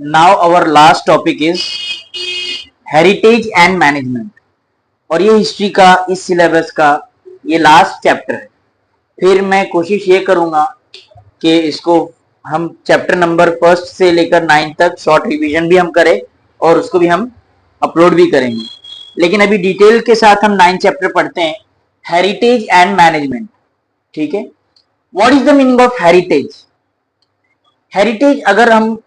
Now our last topic is heritage and management, और ये history का इस सिलेबस का ये लास्ट चैप्टर है। फिर मैं कोशिश ये करूंगा कि इसको हम चैप्टर नंबर 1 से लेकर 9 तक शॉर्ट रिवीजन भी हम करें और उसको भी हम अपलोड भी करेंगे। लेकिन अभी डिटेल के साथ हम 9 चैप्टर पढ़ते हैं, हेरिटेज एंड मैनेजमेंट। ठीक है, what is the meaning of heritage? Heritage अगर हम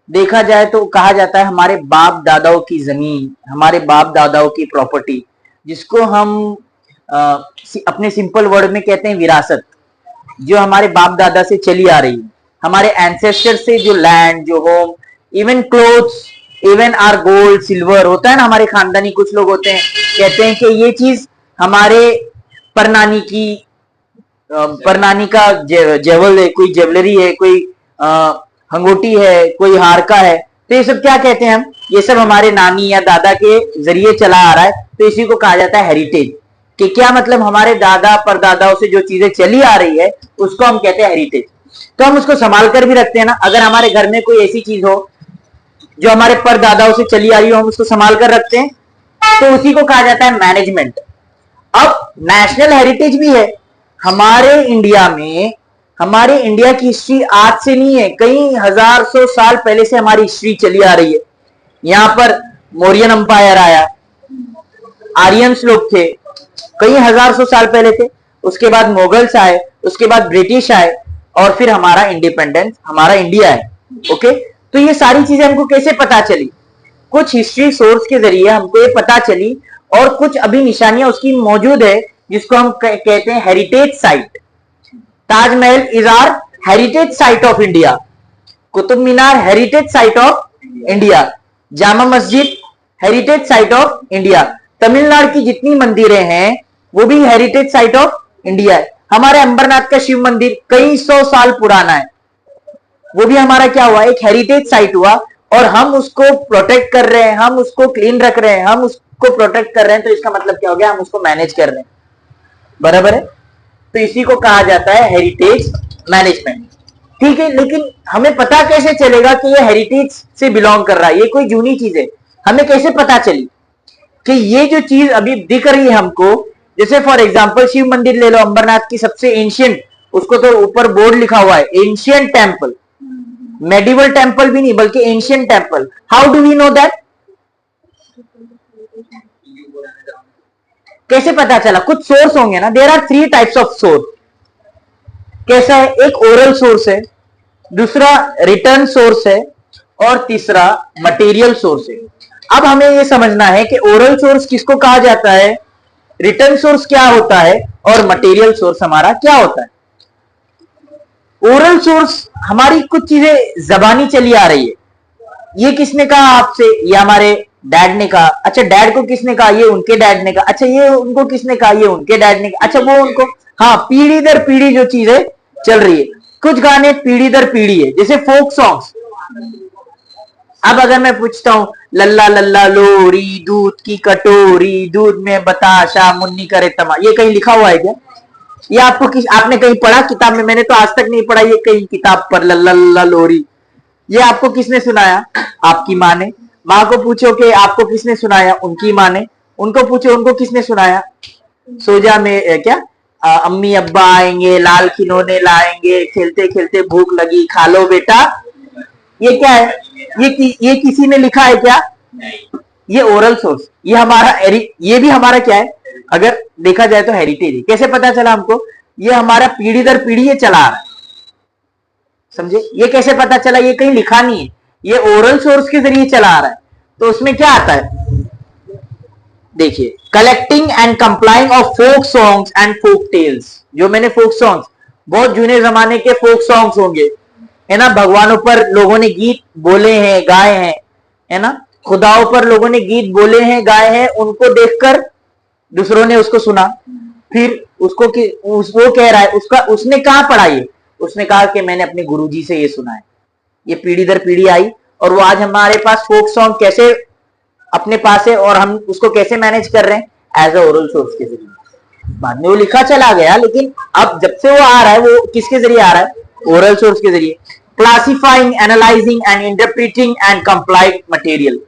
देखा जाए तो कहा जाता है हमारे बाप दादाओं की जमीन, हमारे बाप दादाओं की प्रॉपर्टी, जिसको हम अपने सिंपल वर्ड में कहते हैं विरासत, जो हमारे बाप दादा से चली आ रही है, हमारे एंसेस्टर से जो लैंड, जो home, even clothes, even or gold silver होता है ना, हमारे खानदानी कुछ लोग होते हैं कहते हैं कि ये चीज हमारे परनानी की, परनानी का जेवल है, कोई ज्वेलरी है, कोई हंगोटी है, कोई हार का है, तो ये सब क्या कहते हैं हम, ये सब हमारे नानी या दादा के जरिए चला आ रहा है, तो इसी को कहा जाता है हेरिटेज। कि क्या मतलब, हमारे दादा परदादाओं से जो चीजें चली आ रही है उसको हम कहते हैं हेरिटेज। तो हम उसको संभाल कर भी रखते हैं ना। अगर हमारे घर में कोई ऐसी चीज हो जो हमारे परदादाओं से चली आ रही हो, हम उसको संभाल कर रखते हैं, तो उसी को कहा जाता है मैनेजमेंट। अब नेशनल हेरिटेज भी है हमारे इंडिया में। हमारे इंडिया की हिस्ट्री आज से नहीं है, कई हजार सौ साल पहले से हमारी हिस्ट्री चली आ रही है। यहां पर मौर्यन अंपायर आया, आर्यंस लोग थे, कई हजार सौ साल पहले थे। उसके बाद मुगल्स आए, उसके बाद ब्रिटिश आए, और फिर हमारा इंडिपेंडेंस, हमारा इंडिया है। ओके, तो ये सारी चीजें हमको कैसे पता चली? कुछ हिस्ट्री सोर्स के जरिए हमको ये पता चली, और कुछ अभी निशानियां उसकी मौजूद है जिसको हम कहते हैं heritage site. Taj Mahal is are heritage site of India, Qutub Minar heritage site of India, Jama Masjid heritage site of India, Tamil Nadu की जितनी मंदिरें हैं वो भी हेरिटेज साइट ऑफ इंडिया है। हमारे अंबरनाथ का शिव मंदिर कई सौ साल पुराना है, वो भी हमारा क्या हुआ, एक हेरिटेज साइट हुआ, और हम उसको प्रोटेक्ट कर रहे हैं, हम उसको क्लीन रख रहे हैं, हम उसको प्रोटेक्ट कर रहे हैं, तो इसका मतलब क्या हो गया, हम उसको मैनेज कर रहे हैं। बराबर है, तो इसी को कहा जाता है हेरिटेज मैनेजमेंट। ठीक है, लेकिन हमें पता कैसे चलेगा कि ये हेरिटेज से बिलोंग कर रहा है? ये कोई जूनी चीज है, हमें कैसे पता चली कि ये जो चीज अभी दिख रही है हमको? जैसे फॉर एग्जांपल शिव मंदिर ले लो, अंबरनाथ की सबसे एंशियंट, उसको तो ऊपर बोर्ड लिखा हुआ है एंशियंट टेम्पल, मेडिवल टेम्पल भी नहीं बल्कि ancient temple. How do we know that? कैसे पता चला? कुछ सोर्स होंगे ना, there are 3 types of source. कैसा है? एक ओरल सोर्स है, दूसरा रिटर्न सोर्स है, और तीसरा मटेरियल सोर्स है। अब हमें यह समझना है कि ओरल सोर्स किसको कहा जाता है, रिटर्न सोर्स क्या होता है, और मटेरियल सोर्स हमारा क्या होता है। ओरल सोर्स हमारी कुछ चीजें जबानी चली आ रही है। ये किसने कहा आपसे? ये हमारे डैड ने कहा। अच्छा, डैड को किसने कहा? ये उनके डैड ने कहा। अच्छा, ये उनको किसने कहा? ये उनके डैड ने कहा। अच्छा, वो उनको, हाँ, पीढ़ी दर पीढ़ी जो चीजें चल रही है। कुछ गाने पीढ़ी दर पीढ़ी है, जैसे फोक सॉन्ग्स। अब अगर मैं पूछता हूं लल्ला लल्ला लोरी, दूध की कटोरी, दूध में बताशा, मुन्नी करे तमा, ये कहीं लिखा हुआ है क्या? ये आपने कहीं पढ़ा किताब में? मैंने तो आज तक नहीं पढ़ा ये कहीं किताब पर, लल्ला लल्ला लोरी। ये आपको किसने सुनाया? आपकी माँ ने। माँ को पूछो कि आपको किसने सुनाया? उनकी माँ ने। उनको पूछो उनको किसने सुनाया? सोजा में क्या, अम्मी अब्बा आएंगे, लाल खिलौने लाएंगे, खेलते खेलते भूख लगी, खा लो बेटा। ये क्या है? ये किसी ने लिखा है क्या? ये ओरल सोर्स, ये हमारा, ये भी हमारा क्या है, अगर देखा जाए तो हेरिटेज है। कैसे पता चला हमको? ये हमारा पीढ़ी दर पीढ़ी ये चला आ रहा है। समझे? ये कैसे पता चला? ये कहीं लिखा नहीं है, ये ओरल सोर्स के जरिए चला आ रहा है। तो उसमें क्या आता है, देखिए, collecting and compiling of folk songs and folk tales. जो मैंने फोक सॉन्ग्स, बहुत जूने जमाने के फोक सॉन्ग्स होंगे, है ना, भगवानों पर लोगों ने गीत बोले हैं, गाए हैं, है ना, खुदाओं पर लोगों ने गीत बोले हैं, गाए हैं, उनको देखकर दूसरों ने उसको सुना, फिर उसको वो कह रहा है, उसने कहाँ पढ़ा? ये उसने कहा कि मैंने अपने गुरुजी से ये सुना है। ये पीढ़ी दर पीढ़ी आई, और वो आज हमारे पास फोक सॉन्ग कैसे अपने पास है, और हम उसको कैसे मैनेज कर रहे हैं? एज अ ओरल सोर्स के जरिए। बाद में वो लिखा चला गया, लेकिन अब जब से वो आ रहा है, वो किसके जरिए आ रहा है? ओरल सोर्स के जरिए। Classifying, analysing and interpreting and complied material.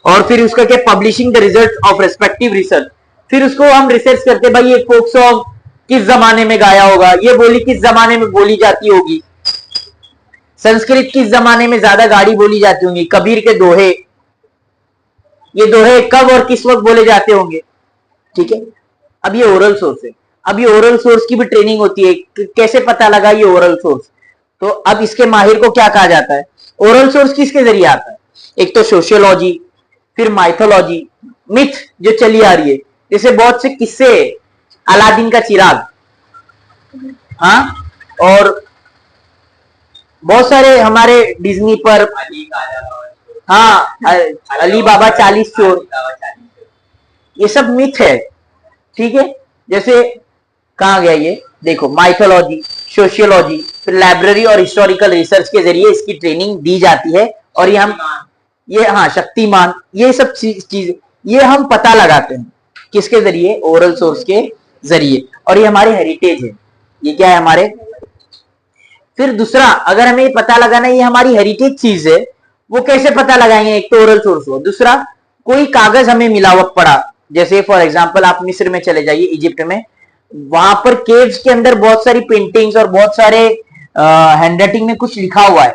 और फिर उसका क्या, publishing the result of respective research. फिर उसको हम रिसर्च करते, भाई ये फोक सॉन्ग किस जमाने में गाया होगा, ये बोली किस जमाने में बोली जाती होगी, संस्कृत किस जमाने में ज्यादा गाड़ी बोली जाती होंगी, कबीर के दोहे, ये दोहे कब और किस वक्त बोले जाते होंगे। ठीक है, अब ये ओरल सोर्स है। अब ये ओरल सोर्स की भी ट्रेनिंग होती है, कैसे पता लगा ये ओरल सोर्स। तो अब इसके माहिर को क्या कहा जाता है, ओरल सोर्स किसके जरिए आता है, एक तो सोशियोलॉजी, फिर माइथोलॉजी, मिथ जो चली आ रही है, जैसे बहुत से किस्से, अलादीन का चिराग, हाँ, और बहुत सारे हमारे डिज्नी पर, हाँ, अली बाबा 40 चोर, ये सब मिथ है। ठीक है, जैसे कहा गया ये देखो, माइथोलॉजी, सोशियोलॉजी, फिर लाइब्रेरी और हिस्टोरिकल रिसर्च के जरिए इसकी ट्रेनिंग दी जाती है। और ये हम, ये हाँ, शक्तिमान, ये सब चीज ये हम पता लगाते हैं किसके जरिए, ओरल सोर्स के जरिए। और ये हमारे हेरिटेज है, ये क्या है हमारे। फिर दूसरा, अगर हमें पता लगाना ये हमारी हेरिटेज चीज है, वो कैसे पता लगाएंगे, एक तो ओरल सोर्स हो, दूसरा कोई कागज हमें मिला हुआ पड़ा, जैसे फॉर एग्जांपल आप मिस्र में चले जाइए, इजिप्ट में, वहां पर केव्स के अंदर बहुत सारी पेंटिंग्स और बहुत सारे हैंडराइटिंग में कुछ लिखा हुआ है।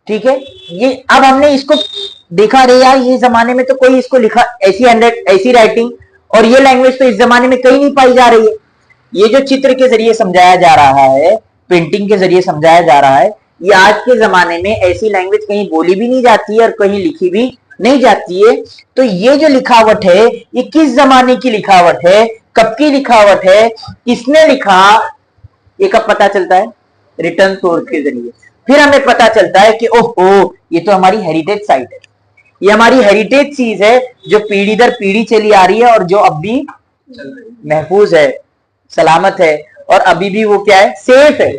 ठीक है, ये अब हमने इसको देखा, रे यार ये जमाने में तो कोई इसको लिखा, ऐसी राइटिंग और ये लैंग्वेज तो इस जमाने में कहीं नहीं पाई जा रही है। ये जो चित्र के जरिए समझाया जा रहा है, पेंटिंग के जरिए समझाया जा रहा है, ये आज के जमाने में ऐसी लैंग्वेज कहीं बोली भी नहीं जाती है और कहीं लिखी भी नहीं जाती है। तो ये जो लिखावट है, ये किस जमाने की लिखावट है, कब की लिखावट है, किसने लिखा, ये कब पता चलता है, रिटर्न सोर्स के जरिए। फिर हमें पता चलता है कि ओहो, ये तो हमारी हेरिटेज साइट है, ये हमारी हेरिटेज चीज है जो पीढ़ी दर पीढ़ी चली आ रही है और जो अब भी महफूज है, सलामत है, और अभी भी वो क्या है, सेफ है।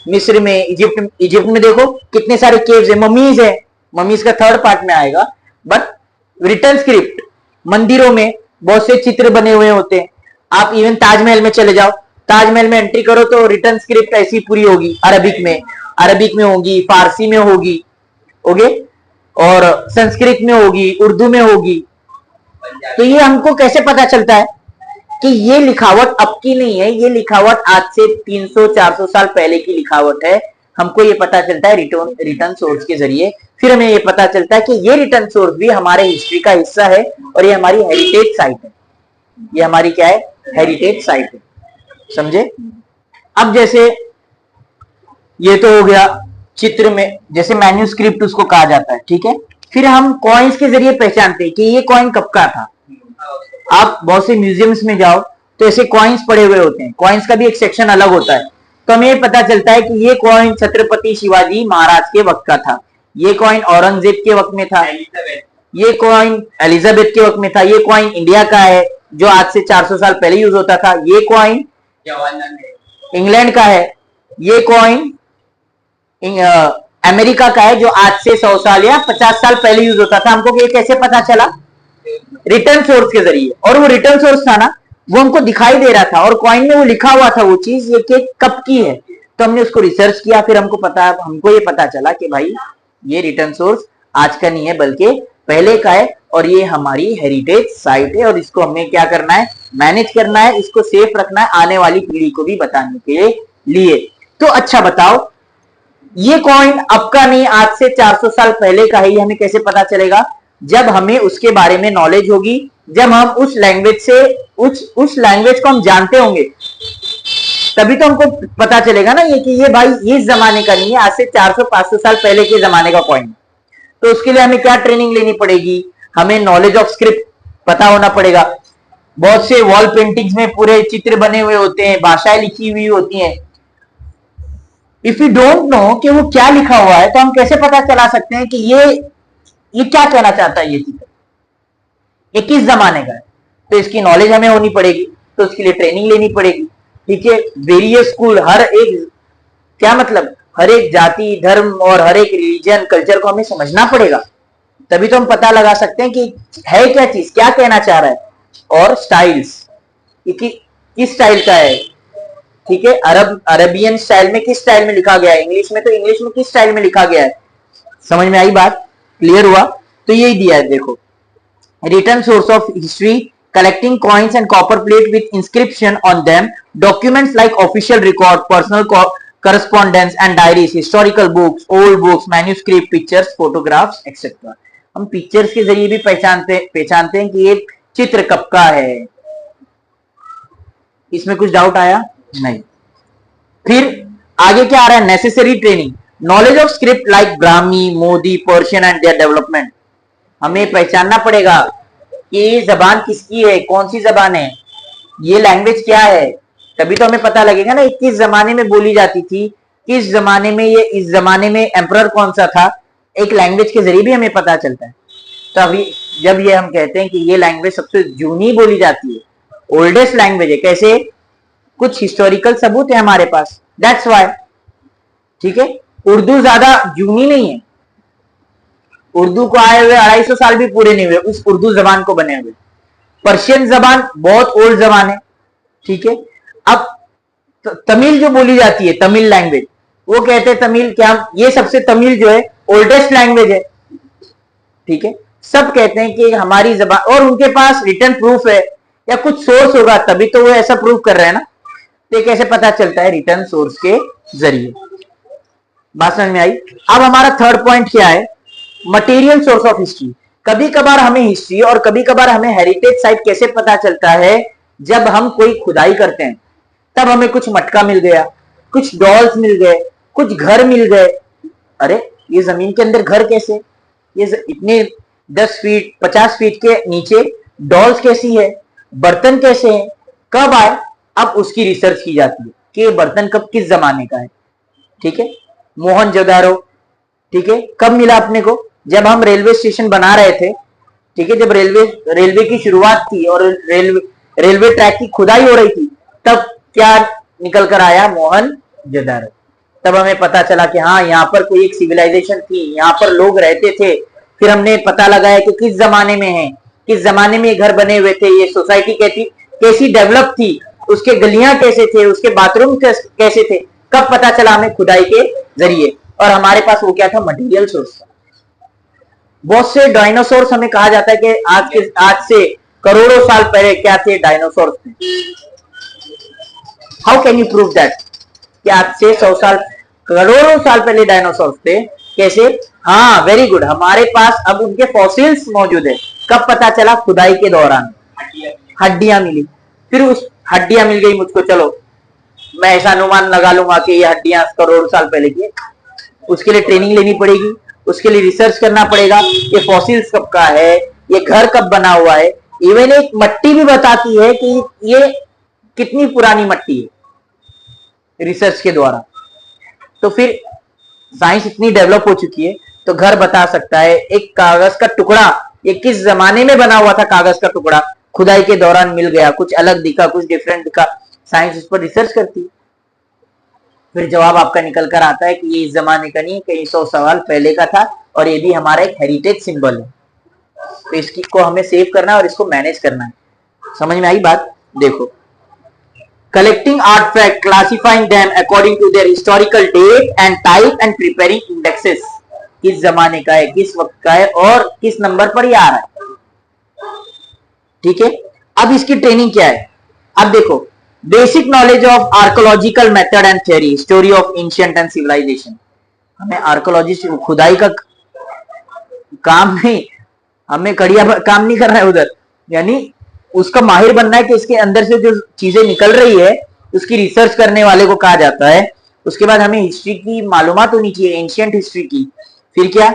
मिस्र में, इजिप्ट में देखो कितने सारे केव्स है, ममीज है, ममीज का थर्ड पार्ट में आएगा। बट रिटर्न स्क्रिप्ट, मंदिरों में बहुत से चित्र बने हुए होते हैं। आप इवन ताजमहल में चले जाओ, ताजमहल में एंट्री करो तो रिटर्न स्क्रिप्ट ऐसी पूरी होगी, अरबिक में होगी, फारसी में होगी, ओके, और संस्कृत में होगी, उर्दू में होगी। तो ये हमको कैसे पता चलता है कि ये लिखावट अब की नहीं है, ये लिखावट आज से 300-400 साल पहले की लिखावट है। हमको ये पता चलता है रिटर्न सोर्स के जरिए। फिर हमें ये पता चलता है कि ये रिटर्न सोर्स भी हमारे हिस्ट्री का हिस्सा है और ये हमारी हेरिटेज साइट है। ये हमारी क्या है, हेरिटेज साइट है, समझे। अब जैसे ये तो हो गया चित्र में, जैसे मैन्यूस्क्रिप्ट उसको कहा जाता है, ठीक है। फिर हम कॉइन्स के जरिए पहचानते हैं कि ये कॉइन कब का था। आप बहुत से म्यूजियम्स में जाओ तो ऐसे कॉइन्स पड़े हुए होते हैं, कॉइन्स का भी एक सेक्शन अलग होता है, तो हमें पता चलता है कि ये कॉइन छत्रपति शिवाजी महाराज के वक्त का था, ये कॉइन औरंगजेब के वक्त में था, ये कॉइन एलिजाबेथ के वक्त में था, ये कॉइन इंडिया का है जो आज से 400 साल पहले यूज होता था, ये कॉइन इंग्लैंड का है, ये कॉइन अमेरिका का है जो आज से 100 साल या 50 साल पहले यूज होता था। हमको ये कैसे पता चला, रिटर्न सोर्स के जरिए। और वो रिटर्न सोर्स था ना, वो हमको दिखाई दे रहा था और कॉइन में वो लिखा हुआ था वो चीज, ये कि कब की है। तो हमने उसको रिसर्च किया, फिर हमको ये पता चला कि भाई ये रिटर्न सोर्स आज का नहीं है बल्कि पहले का है और ये हमारी हेरिटेज साइट है और इसको हमें क्या करना है, मैनेज करना है, इसको सेफ रखना है आने वाली पीढ़ी को भी बताने के लिए। तो अच्छा बताओ, ये कॉइन अब का नहीं, आज से 400 साल पहले का है, ये हमें कैसे पता चलेगा? जब हमें उसके बारे में नॉलेज होगी, जब हम उस लैंग्वेज से उस लैंग्वेज को हम जानते होंगे, तभी तो हमको पता चलेगा ना ये कि ये भाई इस जमाने का नहीं है, आज से 400-500 साल पहले के जमाने का कॉइन। तो उसके लिए हमें क्या ट्रेनिंग लेनी पड़ेगी, हमें नॉलेज ऑफ स्क्रिप्ट पता होना पड़ेगा। बहुत से वॉल पेंटिंग्स में पूरे चित्र बने हुए होते हैं, भाषाएं लिखी हुई होती हैं। इफ यू डोंट नो कि वो क्या लिखा हुआ है तो हम कैसे पता चला सकते हैं कि ये क्या कहना चाहता है, ये चित्र ये किस जमाने का है। तो इसकी नॉलेज हमें होनी पड़ेगी, तो उसके लिए ट्रेनिंग लेनी पड़ेगी, ठीक है। वेरियस स्कूल, हर एक, क्या मतलब, हर एक जाति, धर्म और हर एक रिलीजन, कल्चर को हमें समझना पड़ेगा, तभी तो हम पता लगा सकते हैं कि है क्या चीज, क्या कहना चाह रहा है। और स्टाइल्स, किस स्टाइल का है, ठीक है, अरबियन स्टाइल में किस स्टाइल में लिखा गया है, इंग्लिश में तो इंग्लिश में किस स्टाइल में लिखा गया है। समझ में आई बात, क्लियर हुआ। तो यही दिया है देखो, return source of history, collecting coins and copper plate with inscription on them, documents like official record, personal correspondence and diaries, historical books, old books, manuscript, pictures, photographs, etc. हम पिक्चर्स के जरिए भी पहचानते हैं कि ये चित्र कब का है। इसमें कुछ डाउट आया नहीं। फिर आगे क्या आ रहा है, necessary training, knowledge of script like Brahmi, Modi, Persian and their development. हमें पहचानना पड़ेगा कि ये जबान किसकी है, कौन सी जबान है, ये लैंग्वेज क्या है, तभी तो हमें पता लगेगा ना किस जमाने में बोली जाती थी, किस जमाने में ये, इस जमाने में एम्परर कौन सा था। एक लैंग्वेज के जरिए भी हमें पता चलता है। तो अभी जब ये हम कहते हैं कि ये लैंग्वेज सबसे जूनी बोली जाती है, ओल्डेस्ट लैंग्वेज है, कैसे, कुछ हिस्टोरिकल सबूत है हमारे पास, दैट्स व्हाई। ठीक है, उर्दू ज्यादा जूनी नहीं है, उर्दू को आए हुए 250 साल भी पूरे नहीं हुए उस उर्दू जबान को बने हुए। पर्शियन जबान बहुत ओल्ड जबान है। ठीक है, अब तमिल जो बोली जाती है, तमिल लैंग्वेज, वो कहते हैं तमिल क्या, ये सबसे तमिल जो है ओल्डेस्ट लैंग्वेज है। ठीक है, सब कहते हैं कि हमारी जबान, और उनके पास रिटर्न प्रूफ है या कुछ सोर्स होगा तभी तो वो ऐसा प्रूफ कर रहे हैं ना। तो कैसे पता चलता है, रिटर्न सोर्स के जरिए। बात समझ में आई। अब हमारा थर्ड पॉइंट क्या है, मटेरियल सोर्स ऑफ हिस्ट्री। कभी कभार हमें हिस्ट्री और कभी कभार हमें हेरिटेज साइट कैसे पता चलता है, जब हम कोई खुदाई करते हैं तब हमें कुछ मटका मिल गया, कुछ डॉल्स मिल गए, कुछ घर मिल गए। अरे ये जमीन के अंदर घर कैसे, ये इतने 10 फीट 50 फीट के नीचे डॉल्स कैसी है, बर्तन कैसे हैं, कब आए, अब उसकी रिसर्च की जाती है कि ये बर्तन कब किस जमाने का है। ठीक है, मोहनजोदारो, ठीक है, कब मिला अपने को, जब हम रेलवे स्टेशन बना रहे थे। ठीक है, जब रेलवे की शुरुआत थी और रेलवे ट्रैक की खुदाई हो रही थी, तब क्या निकल कर आया, मोहनजोदारो। तब हमें पता चला कि हाँ यहाँ पर कोई एक सिविलाइजेशन थी, यहाँ पर लोग रहते थे। फिर हमने पता लगाया कि किस जमाने में है, किस जमाने में घर बने हुए थे, ये सोसाइटी कैसी डेवलप थी, उसके गलियां कैसे थे, उसके बाथरूम कैसे थे, कब पता चला हमें, खुदाई के जरिए। और हमारे पास वो क्या था, मटेरियल सोर्स। बहुत से डायनासोर्स हमें कहा जाता है कि आज से करोड़ों साल पहले क्या थे, डायनासोर्स थे। How can you prove that कि आज से 100 साल करोड़ों साल पहले डायनासोर्स थे, कैसे, हाँ वेरी गुड, हमारे पास अब उनके फॉसिल्स मौजूद है। कब पता चला, खुदाई के दौरान हड्डियां मिली। फिर उस हड्डियां मिल गई मुझको, चलो मैं ऐसा अनुमान लगा लूंगा कि ये हड्डियां करोड़ साल पहले की। उसके लिए ट्रेनिंग लेनी पड़ेगी, उसके लिए रिसर्च करना पड़ेगा, ये फॉसिल्स कब का है, ये घर कब बना हुआ है। इवन एक मट्टी भी बताती है कि ये कितनी पुरानी मट्टी है, रिसर्च के द्वारा। तो फिर साइंस इतनी डेवलप हो चुकी है तो घर बता सकता है, एक कागज का टुकड़ा ये किस जमाने में बना हुआ था, कागज का टुकड़ा खुदाई के दौरान मिल गया, कुछ अलग दिखा, कुछ डिफरेंट दिखा, साइंस इस पर रिसर्च करती है। फिर जवाब आपका निकल कर आता है कि ये इस जमाने का नहीं, कई 100 साल पहले का था, और ये भी हमारा एक हेरिटेज सिंबल है। तो इसकी को हमें सेव करना है और इसको मैनेज करना है। समझ में आई बात। देखो, collecting artifacts, classifying them according to their historical date and type and preparing indexes, किस जमाने का है, किस वक्त का है और किस नंबर पर ये आ रहा है। ठीक है, अब इसकी ट्रेनिंग क्या है। अब देखो, basic knowledge of archaeological method and theory, story of ancient and civilization. हमें आर्कोलॉजिस्ट खुदाई का काम नहीं, हमें कड़िया काम नहीं करना है उधर, यानी उसका माहिर बनना है कि इसके अंदर से जो चीजें निकल रही है उसकी रिसर्च करने वाले को कहा जाता है। उसके बाद हमें हिस्ट्री की मालूमात होनी चाहिए, एंशिएंट हिस्ट्री की। फिर क्या,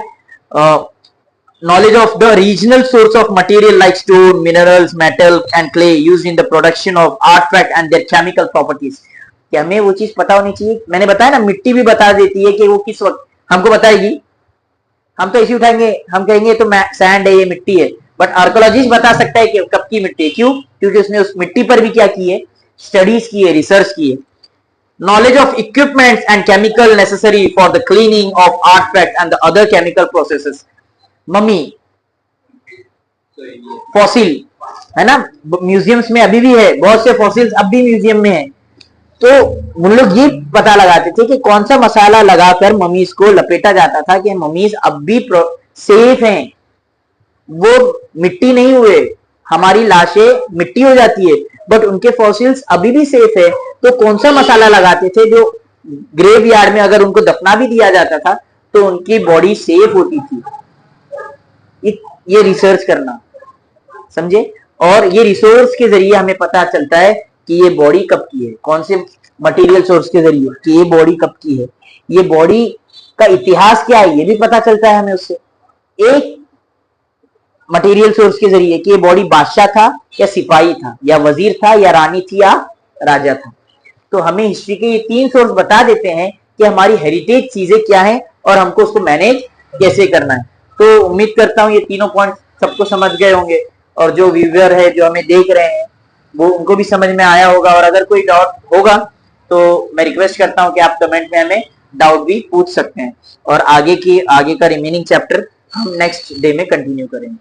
knowledge of the regional source of material like stone, minerals, metal and clay used in the production of artifact and their chemical properties। कि हमें वो चीज पता होनी चाहिए। मैंने बताया ना, मिट्टी भी बता देती है कि वो किस वक्त हमको बताएगी। हम तो ऐसे उठाएंगे, हम कहेंगे तो सैंड है, ये मिट्टी है, बट आर्कोलॉजिस्ट बता सकता है कि कब की मिट्टी है। क्यों, क्योंकि उसने उस मिट्टी पर भी क्या की है, स्टडीज की है, रिसर्च की है। knowledge of equipments and chemical necessary for the cleaning of artifact and the other chemical processes। Mummy, fossil है ना, म्यूजियम्स में अभी भी है, बहुत से फॉसिल्स अब भी म्यूजियम में है। तो उन लोग ये पता लगाते थे कि कौन सा मसाला लगाकर मम्मीज को लपेटा जाता था कि मम्मीज अब भी सेफ हैं, वो मिट्टी नहीं हुए, हमारी लाशें मिट्टी हो जाती है बट उनके फॉसिल्स अभी भी सेफ है। तो कौन सा मसाला लगाते थे जो ग्रेव यार्ड में अगर उनको दफना भी दिया जाता था तो उनकी बॉडी सेफ होती थी। ये रिसर्च करना, समझे। और ये रिसोर्स के जरिए हमें पता चलता है कि ये बॉडी कब की है, कौन से मटेरियल सोर्स के जरिए कि ये बॉडी कब की है, ये बॉडी का इतिहास क्या है ये भी पता चलता है हमें उससे। एक मटेरियल सोर्स के जरिए कि ये बॉडी बादशाह था या सिपाही था या वजीर था या रानी थी या राजा था। तो हमें हिस्ट्री के ये 3 सोर्स बता देते हैं कि हमारी हेरिटेज चीजें क्या है और हमको उसको मैनेज कैसे करना है। तो उम्मीद करता हूं ये तीनों पॉइंट सबको समझ गए होंगे और जो व्यूअर है जो हमें देख रहे हैं वो उनको भी समझ में आया होगा। और अगर कोई डाउट होगा तो मैं रिक्वेस्ट करता हूं कि आप कमेंट में हमें डाउट भी पूछ सकते हैं और आगे का रिमेनिंग चैप्टर हम नेक्स्ट डे में कंटिन्यू करेंगे।